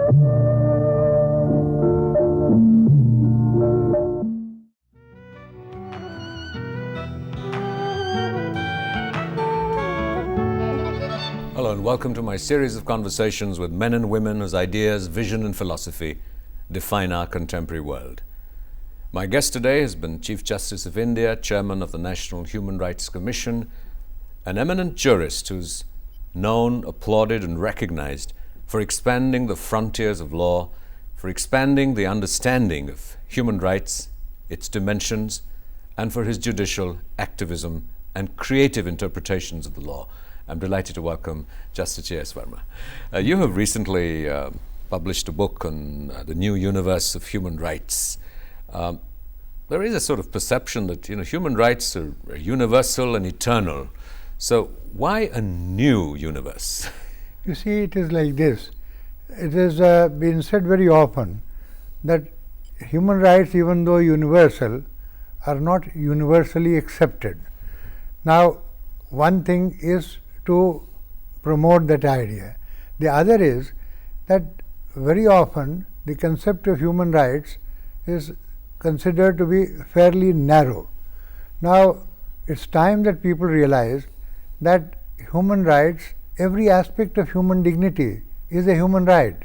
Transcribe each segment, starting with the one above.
Hello and welcome to my series of conversations with men and women whose ideas, vision and philosophy define our contemporary world. My guest today has been Chief Justice of India, Chairman of the National Human Rights Commission, an eminent jurist who's known, applauded and recognized for expanding the frontiers of law, for expanding the understanding of human rights, its dimensions, and for his judicial activism and creative interpretations of the law. I'm delighted to welcome Justice J.S. Verma. You have recently published a book on the new universe of human rights. There is a sort of perception that human rights are universal and eternal. So why a new universe? You see, it is like this. It has been said very often that human rights, even though universal, are not universally accepted. Now, one thing is to promote that idea. The other is that very often the concept of human rights is considered to be fairly narrow. Now, it's time that people realize that human rights, every aspect of human dignity is a human right,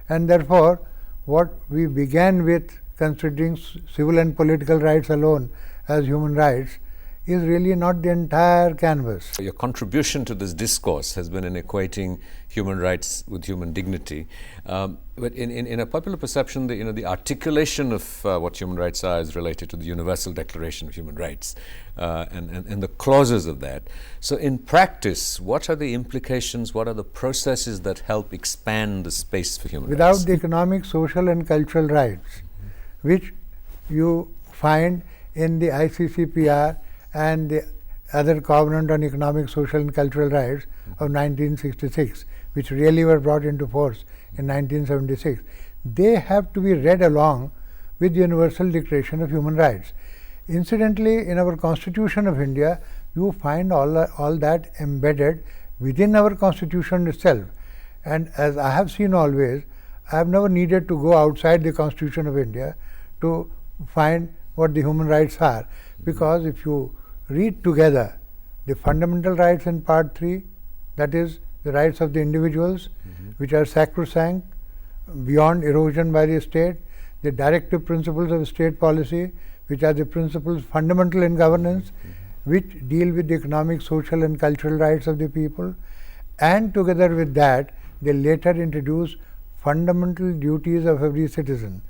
and therefore what we began with considering civil and political rights alone as human rights is really not the entire canvas. Your contribution to this discourse has been in equating human rights with human dignity. But in a popular perception, the articulation of what human rights are is related to the Universal Declaration of Human Rights and the clauses of that. So in practice, what are the implications, what are the processes that help expand the space for human rights? Without the economic, social and cultural rights, which you find in the ICCPR and the other Covenant on Economic, Social and Cultural Rights of 1966, which really were brought into force in 1976, they have to be read along with the Universal Declaration of Human Rights. Incidentally, in our Constitution of India, you find all that embedded within our Constitution itself. And as I have seen always, I have never needed to go outside the Constitution of India to find what the human rights are, because if you read together the fundamental rights in Part 3, that is the rights of the individuals, which are sacrosanct, beyond erosion by the state, the directive principles of state policy, which are the principles fundamental in governance, which deal with the economic, social and cultural rights of the people, and together with that, they later introduce fundamental duties of every citizen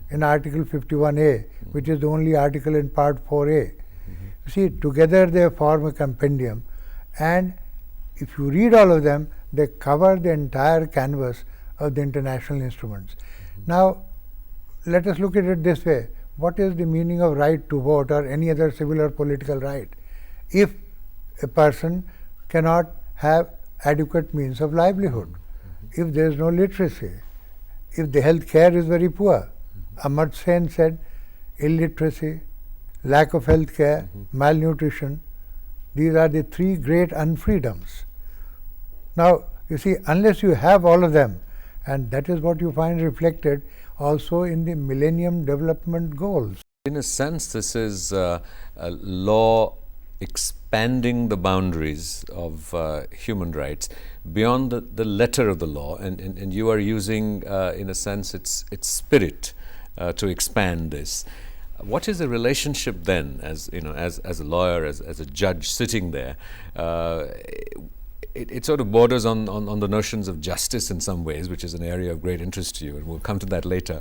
in Article 51A, which is the only article in Part 4A. You see, together they form a compendium, and if you read all of them, they cover the entire canvas of the international instruments. Now, let us look at it this way. What is the meaning of right to vote or any other civil or political right if a person cannot have adequate means of livelihood, if there is no literacy, if the health care is very poor? Amartya Sen said illiteracy, lack of health care, malnutrition, these are the three great unfreedoms. Now, you see, unless you have all of them, and that is what you find reflected also in the Millennium Development Goals. In a sense, this is a law expanding the boundaries of human rights beyond the letter of the law, and you are using, in a sense, its spirit to expand this. What is the relationship then, as a lawyer, as a judge sitting there? It sort of borders on the notions of justice in some ways, which is an area of great interest to you, and we'll come to that later.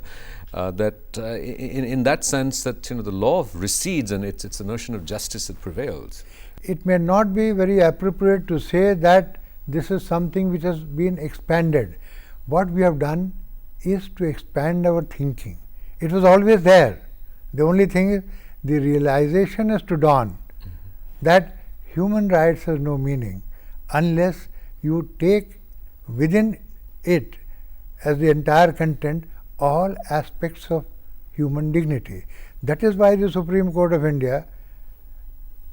In that sense, that the law recedes, and it's the notion of justice that prevails. It may not be very appropriate to say that this is something which has been expanded. What we have done is to expand our thinking. It was always there. The only thing is the realization has to dawn that human rights has no meaning unless you take within it as the entire content all aspects of human dignity. That is why the Supreme Court of India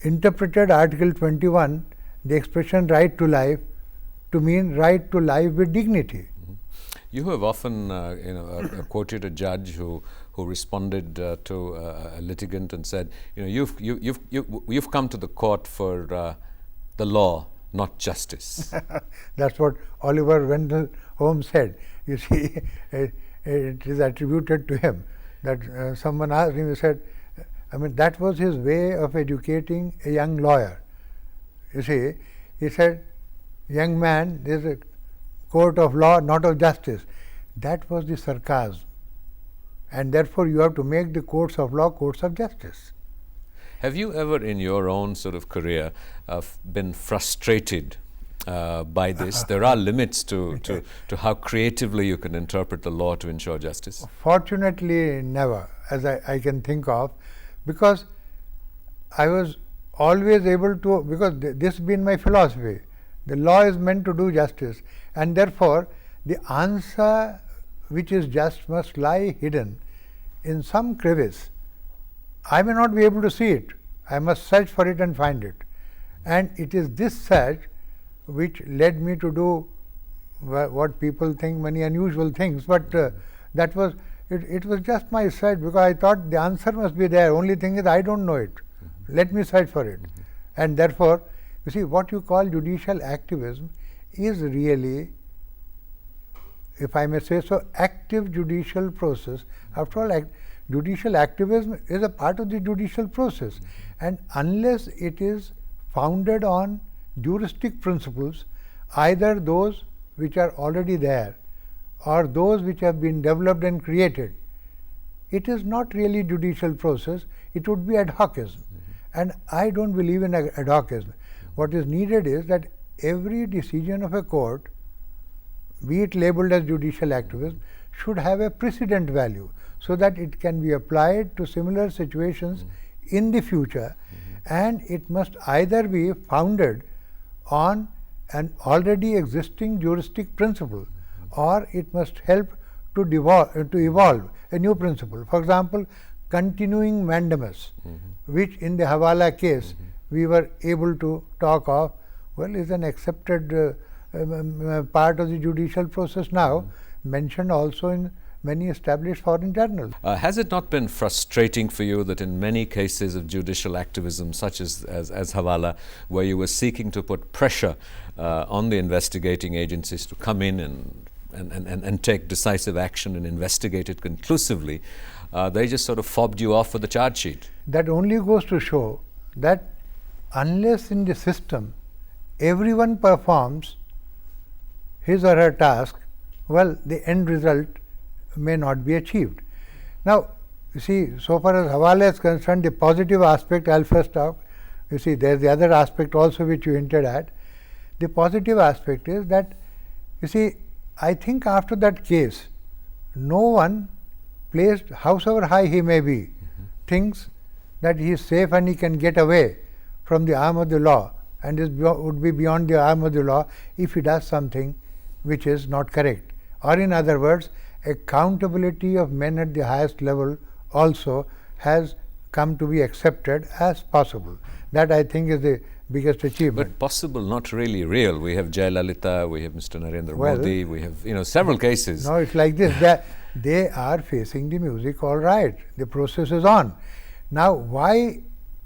interpreted Article 21, the expression right to life, to mean right to life with dignity. You have often quoted a judge who responded to a litigant and said, you've come to the court for the law, not justice. That's what Oliver Wendell Holmes said. You see, it is attributed to him that someone asked him, he said, that was his way of educating a young lawyer. You see, he said, young man, there is a court of law, not of justice. That was the sarcasm. And therefore, you have to make the courts of law courts of justice. Have you ever in your own sort of career been frustrated by this? There are limits to how creatively you can interpret the law to ensure justice. Fortunately, never, as I can think of, because I was always able to, because this has been my philosophy. The law is meant to do justice, and therefore, the answer which is just must lie hidden in some crevice. I may not be able to see it. I must search for it and find it. And it is this search which led me to do what people think many unusual things. But that was, it was just my search, because I thought the answer must be there. Only thing is I don't know it. Let me search for it. And therefore, you see, what you call judicial activism is really, if I may say so, active judicial process. After all, judicial activism is a part of the judicial process, and unless it is founded on juristic principles, either those which are already there or those which have been developed and created, it is not really judicial process, it would be ad hocism. And I don't believe in ad hocism. What is needed is that every decision of a court, be it labeled as judicial activism, should have a precedent value, so that it can be applied to similar situations in the future, and it must either be founded on an already existing juristic principle, or it must help to evolve a new principle. For example, continuing mandamus, which in the Hawala case we were able to talk of, is an accepted part of the judicial process now, mentioned also in many established foreign journals. Has it not been frustrating for you that in many cases of judicial activism, such as Hawala, where you were seeking to put pressure on the investigating agencies to come in and take decisive action and investigate it conclusively, they just sort of fobbed you off with the charge sheet? That only goes to show that unless in the system everyone performs his or her task, the end result may not be achieved. Now, you see, so far as Hawala is concerned, the positive aspect I will first talk. You see, there is the other aspect also which you hinted at. The positive aspect is that, you see, I think after that case, no one placed, howsoever high he may be, thinks that he is safe and he can get away from the arm of the law, and would be beyond the arm of the law if he does something which is not correct. Or in other words, accountability of men at the highest level also has come to be accepted as possible. That, I think, is the biggest achievement. But possible, not really real. We have Jayalalitha, we have Mr. Narendra Modi, we have several cases. No, it's like this. They are facing the music all right. The process is on. Now, why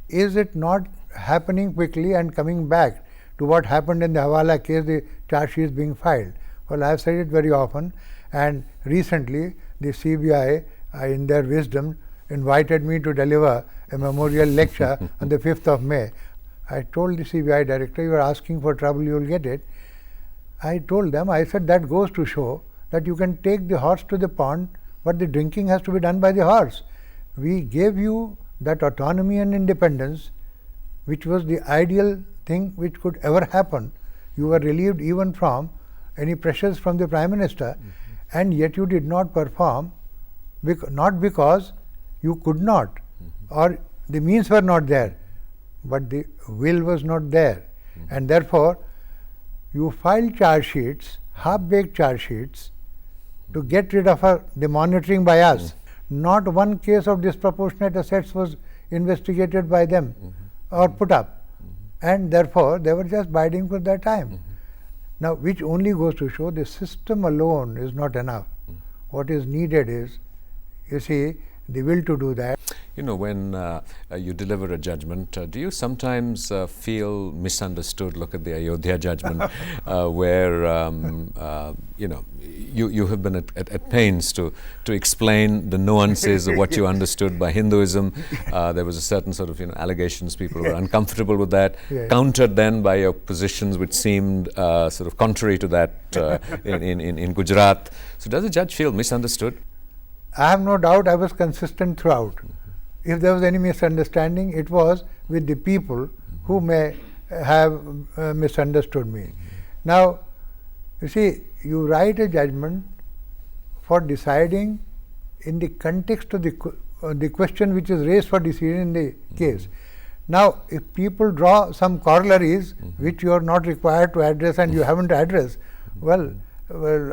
is it not happening quickly and coming back to what happened in the Hawala case, the charge sheet is being filed? Well, I have said it very often, and recently the CBI, in their wisdom, invited me to deliver a memorial lecture on the 5th of May. I told the CBI director, you are asking for trouble, you will get it. I told them, I said, that goes to show that you can take the horse to the pond, but the drinking has to be done by the horse. We gave you that autonomy and independence, which was the ideal thing which could ever happen. You were relieved even from any pressures from the Prime Minister, and yet you did not perform, not because you could not, or the means were not there, but the will was not there. And therefore, you filed charge sheets, half-baked charge sheets, to get rid of the monitoring by us. Not one case of disproportionate assets was investigated by them or put up. And therefore, they were just biding for their time. Now, which only goes to show the system alone is not enough. What is needed is, you see, the will to do that. You know, when you deliver a judgment, do you sometimes feel misunderstood? Look at the Ayodhya judgment, where you know, you have been at pains to explain the nuances of what you understood by Hinduism. There was a certain sort of, you know, allegations, people were uncomfortable with that, countered then by your positions which seemed sort of contrary to that in Gujarat. So does the judge feel misunderstood? I have no doubt I was consistent throughout. If there was any misunderstanding, it was with the people who may have misunderstood me. Now, you see, you write a judgment for deciding in the context of the question which is raised for decision in the case. Now, if people draw some corollaries which you are not required to address and you haven't addressed, well,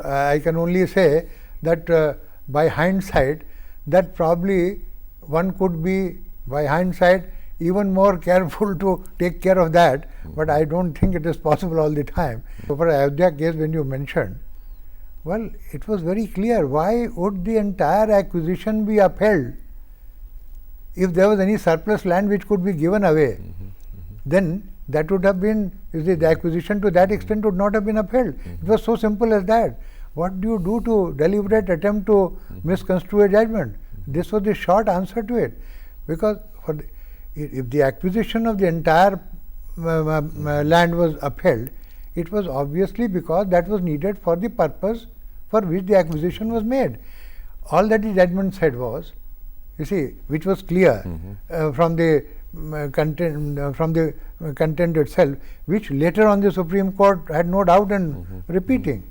I can only say that by hindsight, that probably one could be, by hindsight, even more careful to take care of that, but I don't think it is possible all the time. So for Ayodhya case, when you mentioned, well, it was very clear. Why would the entire acquisition be upheld? If there was any surplus land which could be given away, then that would have been, the acquisition to that extent would not have been upheld. It was so simple as that. What do you do to deliberate attempt to misconstrue a judgment? This was the short answer to it. Because if the acquisition of the entire land was upheld, it was obviously because that was needed for the purpose for which the acquisition was made. All that the judgment said was, you see, which was clear from the content itself, which later on the Supreme Court had no doubt in repeating,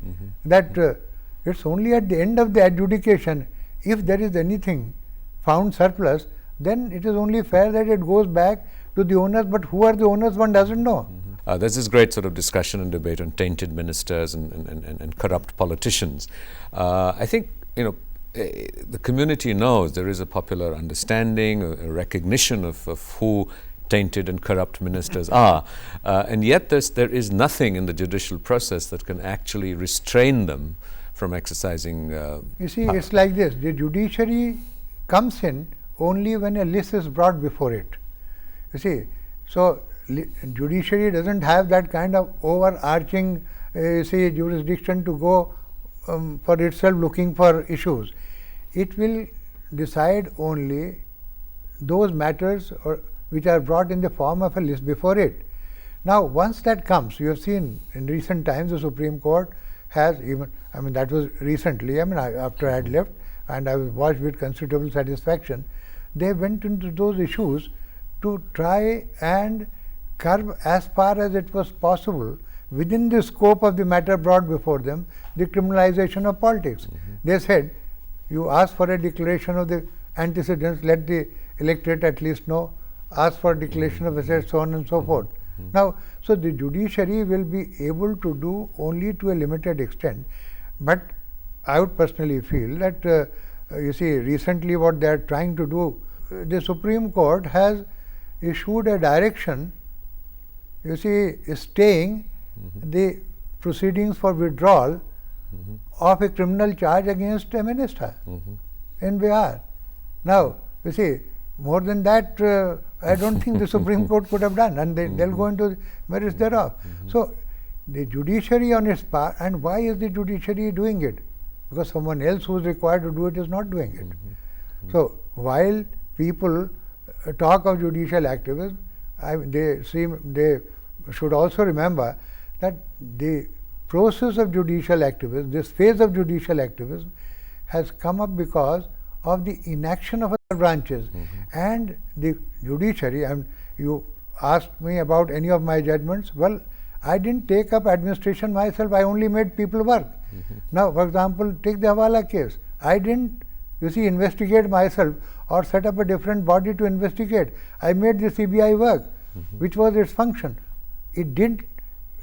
that it's only at the end of the adjudication, if there is anything found surplus, then it is only fair that it goes back to the owners, but who are the owners one doesn't know. There's this great sort of discussion and debate on tainted ministers and corrupt politicians. I think, you know, the community knows there is a popular understanding, a recognition of who tainted and corrupt ministers are, and yet there is nothing in the judicial process that can actually restrain them from exercising You see, it's like this. The judiciary comes in only when a list is brought before it. You see, so judiciary doesn't have that kind of overarching jurisdiction to go for itself looking for issues. It will decide only those matters which are brought in the form of a list before it. Now, once that comes, you have seen in recent times the Supreme Court has even, I mean, that was recently, I mean, after I had left, and I was watched with considerable satisfaction, they went into those issues to try and curb as far as it was possible within the scope of the matter brought before them, the criminalization of politics. They said, you ask for a declaration of the antecedents, let the electorate at least know, ask for a declaration of assets, so on and so forth. Now, so the judiciary will be able to do only to a limited extent, but I would personally feel that, you see, recently what they are trying to do, the Supreme Court has issued a direction, you see, staying the proceedings for withdrawal of a criminal charge against a minister in Bihar. Now, you see, more than that, I don't think the Supreme Court could have done, and they'll go into merits thereof. So, the judiciary on its part, and why is the judiciary doing it? Because someone else who is required to do it is not doing it. So, while people talk of judicial activism, they should also remember that the process of judicial activism, this phase of judicial activism, has come up because of the inaction of other branches. And the judiciary, and you asked me about any of my judgments, well, I didn't take up administration myself, I only made people work. Now, for example, take the Hawala case. I didn't, you see, investigate myself or set up a different body to investigate. I made the CBI work, which was its function. It didn't,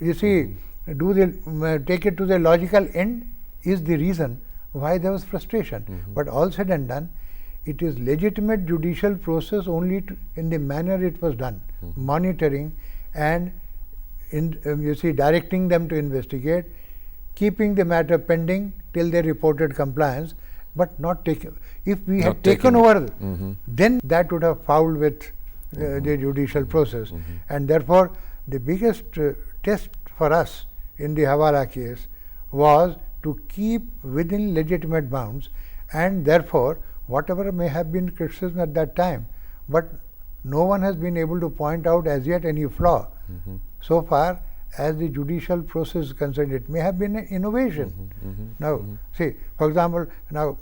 you see, take it to the logical end is the reason why there was frustration. But all said and done, it is legitimate judicial process only in the manner it was done, monitoring and directing them to investigate, keeping the matter pending till they reported compliance, but not taking. If we had taken over, then that would have fouled with the judicial process. And therefore, the biggest test for us in the Hawala case was to keep within legitimate bounds, and therefore, whatever may have been criticism at that time, but no one has been able to point out as yet any flaw. So far as the judicial process is concerned, it may have been an innovation. Now, see, for example, now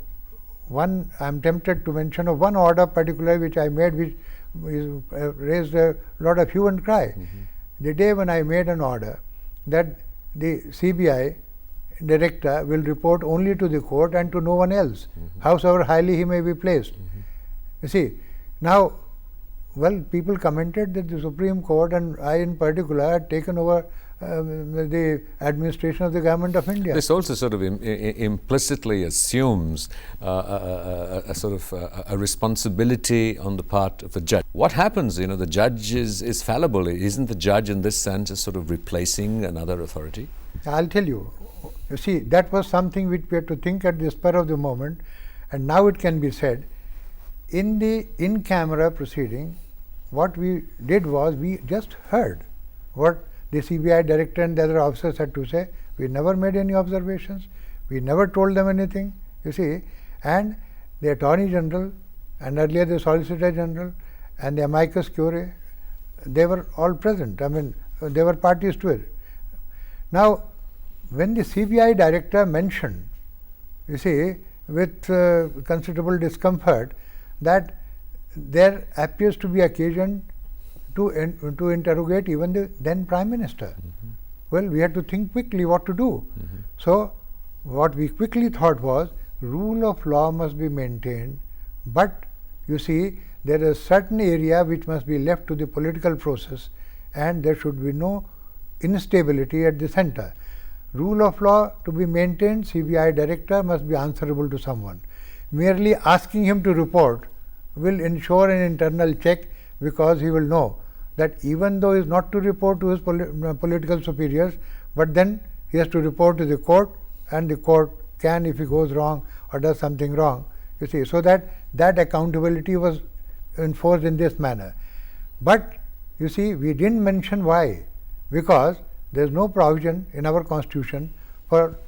I am tempted to mention of one order particularly which I made, which raised a lot of hue and cry. The day when I made an order that the CBI director will report only to the court and to no one else, howsoever highly he may be placed. You see, now, well, people commented that the Supreme Court and I in particular had taken over the administration of the Government of India. This also sort of implicitly assumes a sort of a responsibility on the part of the judge. What happens? The judge is fallible. Isn't the judge in this sense sort of replacing another authority? I'll tell you. You see, that was something which we had to think at the spur of the moment, and now it can be said. In the in-camera proceeding, what we did was we just heard what the CBI director and the other officers had to say. We never made any observations. We never told them anything, you see. And the Attorney General and earlier the Solicitor General and the amicus curiae, they were all present. I mean, they were parties to it. Now, when the CBI director mentioned, you see, with considerable discomfort, that there appears to be occasion to interrogate even the then Prime Minister. Well, we had to think quickly what to do. So, what we quickly thought was, rule of law must be maintained, but you see, there is a certain area which must be left to the political process, and there should be no instability at the center. Rule of law to be maintained, CBI director must be answerable to someone. Merely asking him to report will ensure an internal check, because he will know that even though he is not to report to his political superiors, but then he has to report to the court, and the court can, if he goes wrong or does something wrong, you see, so that accountability was enforced in this manner. But you see, we didn't mention why, because there is no provision in our constitution for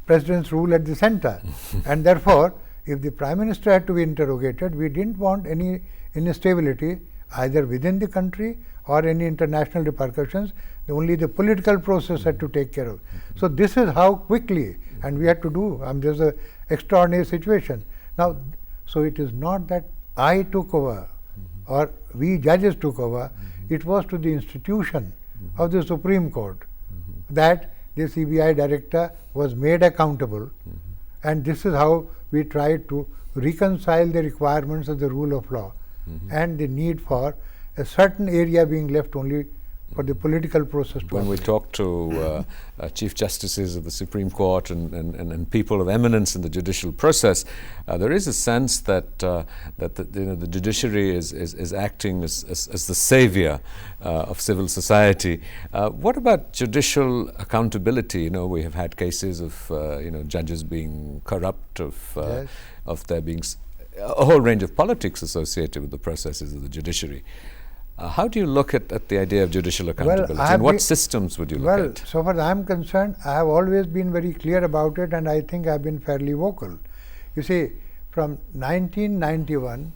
President's rule at the center. And therefore, if the Prime Minister had to be interrogated, we didn't want any instability either within the country or any international repercussions. Only the political process had to take care of. So, this is how quickly, and we had to do. There's an extraordinary situation. Now, so it is not that I took over or we judges took over, it was to the institution of the Supreme Court that the CBI director was made accountable, and this is how we tried to reconcile the requirements of the rule of law and the need for a certain area being left only for the political process to When we talk to Chief Justices of the Supreme Court and people of eminence in the judicial process, there is a sense that the judiciary is acting as the savior of civil society. What about judicial accountability? We have had cases of judges being corrupt, of there being a whole range of politics associated with the processes of the judiciary. How do you look at the idea of judicial accountability, and what systems would you look at? Well, so far as I am concerned, I have always been very clear about it, and I think I have been fairly vocal. You see, from 1991,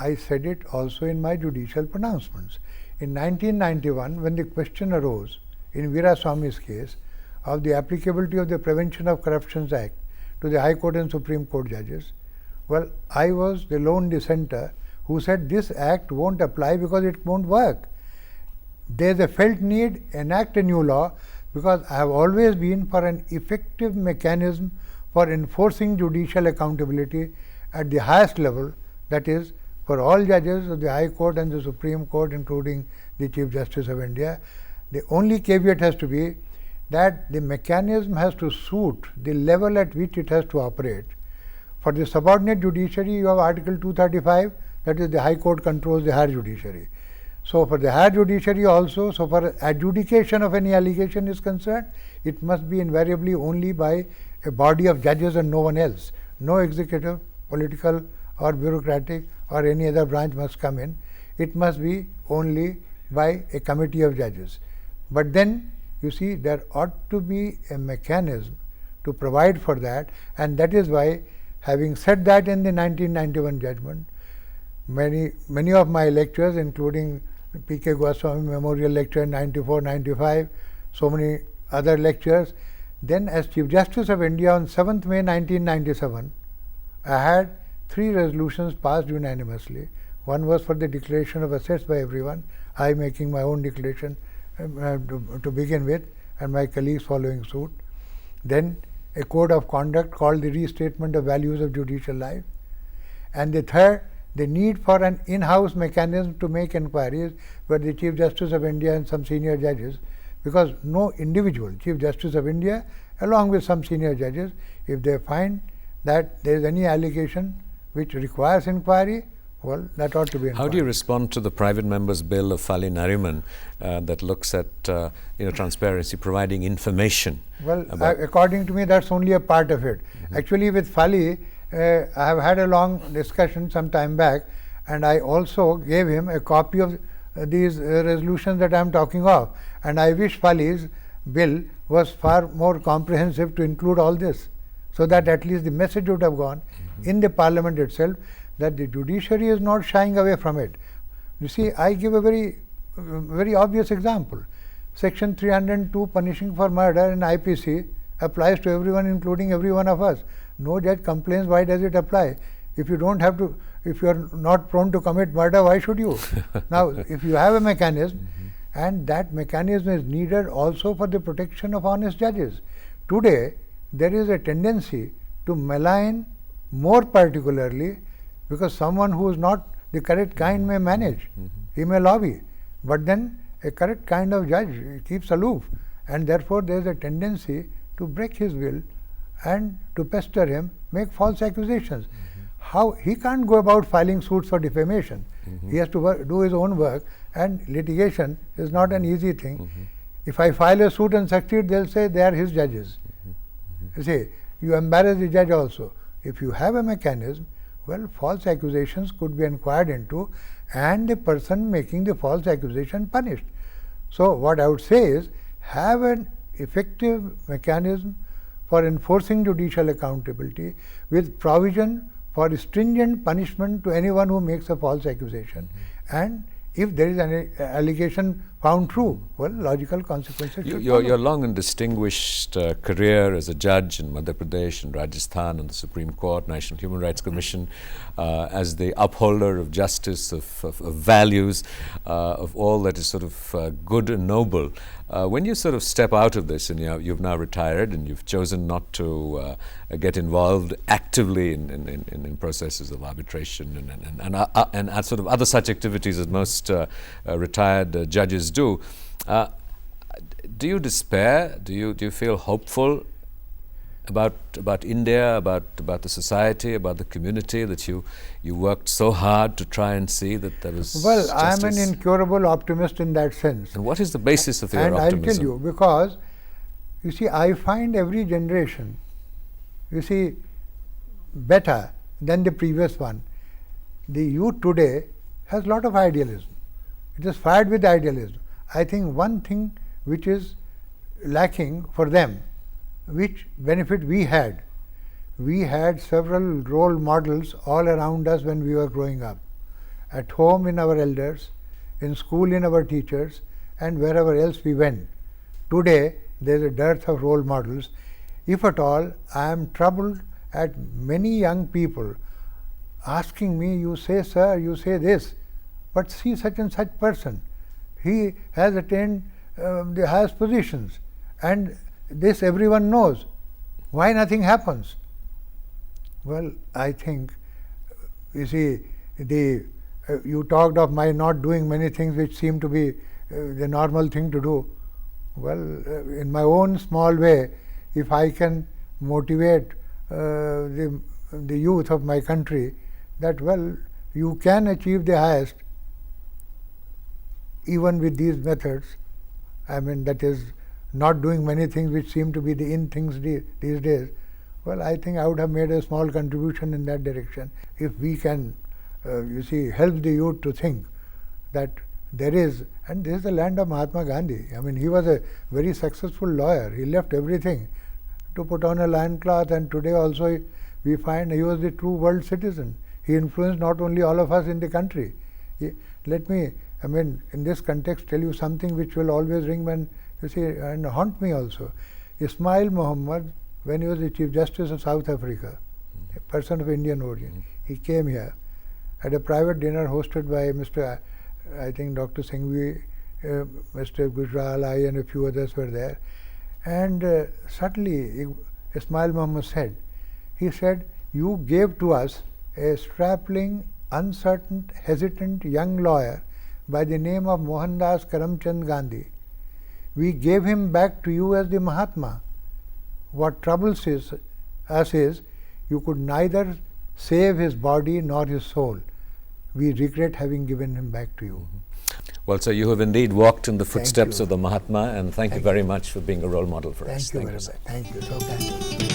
I said it also in my judicial pronouncements. In 1991, when the question arose in Veeraswamy's case of the applicability of the Prevention of Corruptions Act to the High Court and Supreme Court judges, well, I was the lone dissenter who said this act won't apply because it won't work. There is a felt need, enact a new law, because I have always been for an effective mechanism for enforcing judicial accountability at the highest level, that is, for all judges of the High Court and the Supreme Court, including the Chief Justice of India. The only caveat has to be that the mechanism has to suit the level at which it has to operate. For the subordinate judiciary, you have Article 235, that is, the High Court controls the higher judiciary. So for the higher judiciary also, so for adjudication of any allegation is concerned, it must be invariably only by a body of judges and no one else. No executive, political or bureaucratic or any other branch must come in. It must be only by a committee of judges. But then you see there ought to be a mechanism to provide for that, and that is why, having said that in the 1991 judgment, many of my lectures, including P.K. Goswami Memorial Lecture in 94-95, so many other lectures, then as Chief Justice of India on 7th May 1997, I had 3 resolutions passed unanimously. One was for the declaration of assets by everyone, I making my own declaration to begin with, and my colleagues following suit. Then a code of conduct called the Restatement of Values of Judicial Life. And the third, the need for an in-house mechanism to make inquiries by the Chief Justice of India and some senior judges, because no individual Chief Justice of India, along with some senior judges, if they find that there is any allegation which requires inquiry, well, that ought to be inquired. How do you respond to the private member's bill of Fali Nariman that looks at transparency, providing information? Well, according to me, that's only a part of it. Actually, with Fali, I have had a long discussion some time back, and I also gave him a copy of these resolutions that I am talking of. And I wish Fali's bill was far more comprehensive to include all this, so that at least the message would have gone in the Parliament itself that the judiciary is not shying away from it. You see, I give a very obvious example. Section 302 punishing for murder in IPC applies to everyone, including every one of us. No judge complains, why does it apply? If you don't have to, if you are not prone to commit murder, why should you? Now, if you have a mechanism, and that mechanism is needed also for the protection of honest judges. Today, there is a tendency to malign more particularly, because someone who is not the correct kind may manage, he may lobby, but then a correct kind of judge keeps aloof, and therefore there is a tendency to break his will and to pester him, make false accusations. How he can't go about filing suits for defamation. He has to do his own work, and litigation is not an easy thing. If I file a suit and succeed, they'll say they are his judges. You see, you embarrass the judge also. If you have a mechanism, well, false accusations could be inquired into, and the person making the false accusation punished. So what I would say is, have an effective mechanism for enforcing judicial accountability with provision for stringent punishment to anyone who makes a false accusation. And if there is an allegation found true, well, logical consequences should follow. Your long and distinguished career as a judge in Madhya Pradesh and Rajasthan and the Supreme Court, National Human Rights Commission, as the upholder of justice, of values, of all that is sort of good and noble. When you sort of step out of this, and you've now retired and you've chosen not to get involved actively in processes of arbitration and sort of other such activities as most retired judges do, do you despair? Do you feel hopeful about India, about the society, about the community, that you worked so hard to try and see that there was Well, justice? I am an incurable optimist in that sense. And what is the basis of your and optimism? I'll tell you, because you see, I find every generation, you see, better than the previous one. The youth today has a lot of idealism. It is fired with idealism. I think one thing which is lacking for them, which benefit we had several role models all around us when we were growing up. At home in our elders, in school in our teachers, and wherever else we went. Today, there is a dearth of role models. If at all, I am troubled at many young people asking me, you say, sir, you say this, but see such and such person. He has attained the highest positions, and this everyone knows. Why nothing happens? Well, I think, you see, you talked of my not doing many things which seem to be the normal thing to do. Well, in my own small way, if I can motivate the youth of my country that, well, you can achieve the highest, even with these methods, I mean, that is not doing many things which seem to be the in things these days, well, I think I would have made a small contribution in that direction. If we can, you see, help the youth to think that there is, and this is the land of Mahatma Gandhi. I mean, he was a very successful lawyer. He left everything to put on a loincloth, and today also we find he was the true world citizen. He influenced not only all of us in the country. Let me, I mean, in this context, tell you something which will always ring when you see and haunt me also. Ismail Muhammad, when he was the Chief Justice of South Africa, a person of Indian origin, he came here at a private dinner hosted by Mr. I think Dr. Singhvi, Mr. Gujral, I and a few others were there. And suddenly Ismail Muhammad said, he said, you gave to us a strapling, uncertain, hesitant young lawyer by the name of Mohandas Karamchand Gandhi. We gave him back to you as the Mahatma. What troubles us is you could neither save his body nor his soul. We regret having given him back to you. Well, sir, you have indeed walked in the footsteps of the Mahatma, and thank you very much for being a role model for us. Thank you very much. Thank you so kindly.